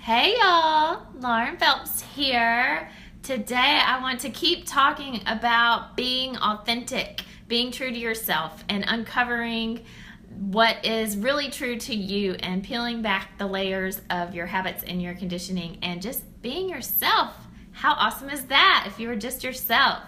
Hey y'all, Lauren Phelps here. Today I want to keep talking about being authentic, being true to yourself, and uncovering what is really true to you and peeling back the layers of your habits and your conditioning and just being yourself. How awesome is that if you were just yourself?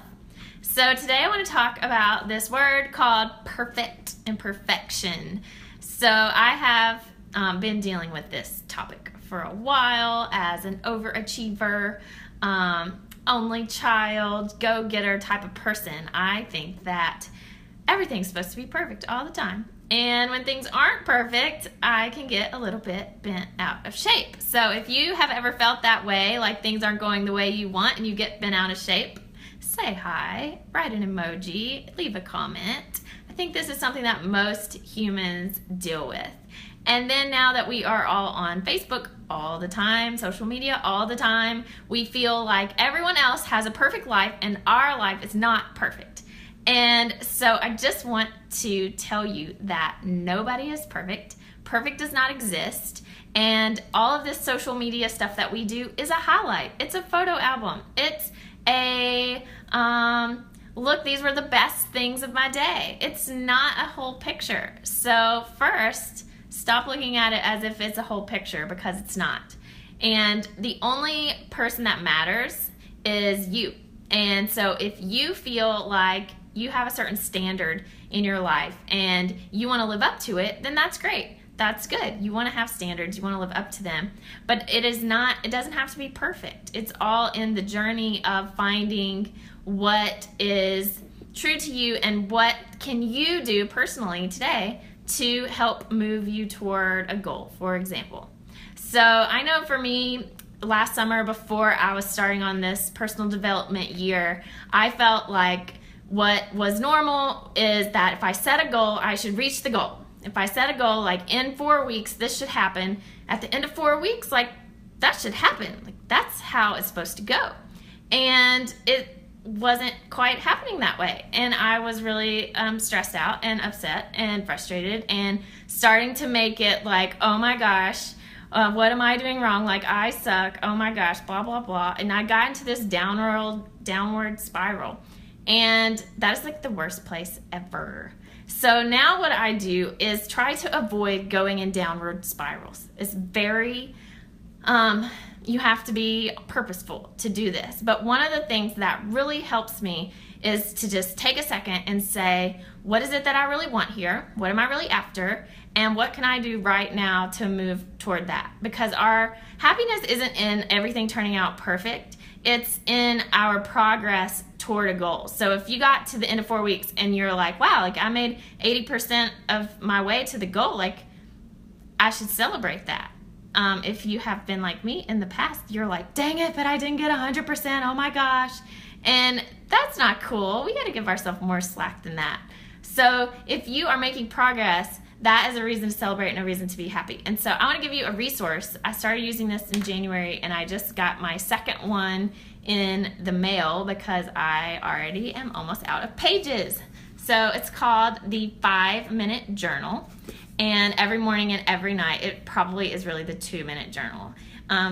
So today I want to talk about this word called perfect and perfection. So I have been dealing with this topic for a while as an overachiever, only child, go-getter type of person. I think that everything's supposed to be perfect all the time. And when things aren't perfect, I can get a little bit bent out of shape. So if you have ever felt that way, like things aren't going the way you want and you get bent out of shape, say hi, write an emoji, leave a comment. I think this is something that most humans deal with. And then now that we are all on Facebook all the time, social media all the time, we feel like everyone else has a perfect life and our life is not perfect. And so I just want to tell you that nobody is perfect. Perfect does not exist. And all of this social media stuff that we do is a highlight. It's a photo album. It's a, look, these were the best things of my day. It's not a whole picture. So first, stop looking at it as if it's a whole picture, because it's not. And the only person that matters is you. And so if you feel like you have a certain standard in your life and you want to live up to it, then that's great. That's good. You want to have standards. You want to live up to them. But it doesn't have to be perfect. It's all in the journey of finding what is true to you and what can you do personally today to help move you toward a goal, for example. So I know for me, last summer before I was starting on this personal development year, I felt like what was normal is that if I set a goal, I should reach the goal. If I set a goal, like in 4 weeks, this should happen. At the end of 4 weeks, like that should happen. Like that's how it's supposed to go. And it wasn't quite happening that way, and I was really stressed out and upset and frustrated and starting to make it like, oh my gosh, what am I doing wrong? Like I suck. Oh my gosh, blah blah blah. And I got into this downward spiral, and that is like the worst place ever. So now what I do is try to avoid going in downward spirals. It's very you have to be purposeful to do this. But one of the things that really helps me is to just take a second and say, what is it that I really want here? What am I really after? And what can I do right now to move toward that? Because our happiness isn't in everything turning out perfect. It's in our progress toward a goal. So if you got to the end of 4 weeks and you're like, wow, like I made 80% of my way to the goal, like I should celebrate that. If you have been like me in the past, you're like, dang it, but I didn't get 100%. Oh my gosh. And that's not cool. We got to give ourselves more slack than that. So if you are making progress, that is a reason to celebrate and a reason to be happy. And so I want to give you a resource. I started using this in January, and I just got my second one in the mail because I already am almost out of pages. So it's called the 5-Minute Journal. And every morning and every night, it probably is really the 2-minute journal.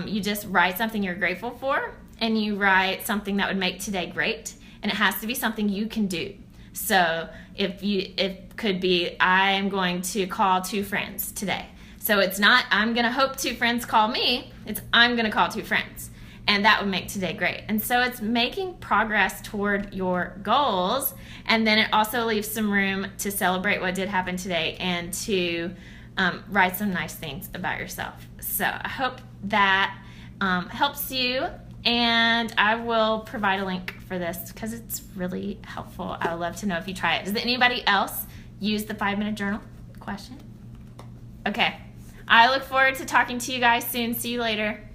You just write something you're grateful for, and you write something that would make today great, and it has to be something you can do. So it could be, I am going to call 2 friends today. So it's not, I'm going to hope 2 friends call me, it's I'm going to call 2 friends. And that would make today great. And so it's making progress toward your goals. And then it also leaves some room to celebrate what did happen today and to write some nice things about yourself. So I hope that helps you. And I will provide a link for this because it's really helpful. I would love to know if you try it. Does anybody else use the 5-minute journal? Question? Okay. I look forward to talking to you guys soon. See you later.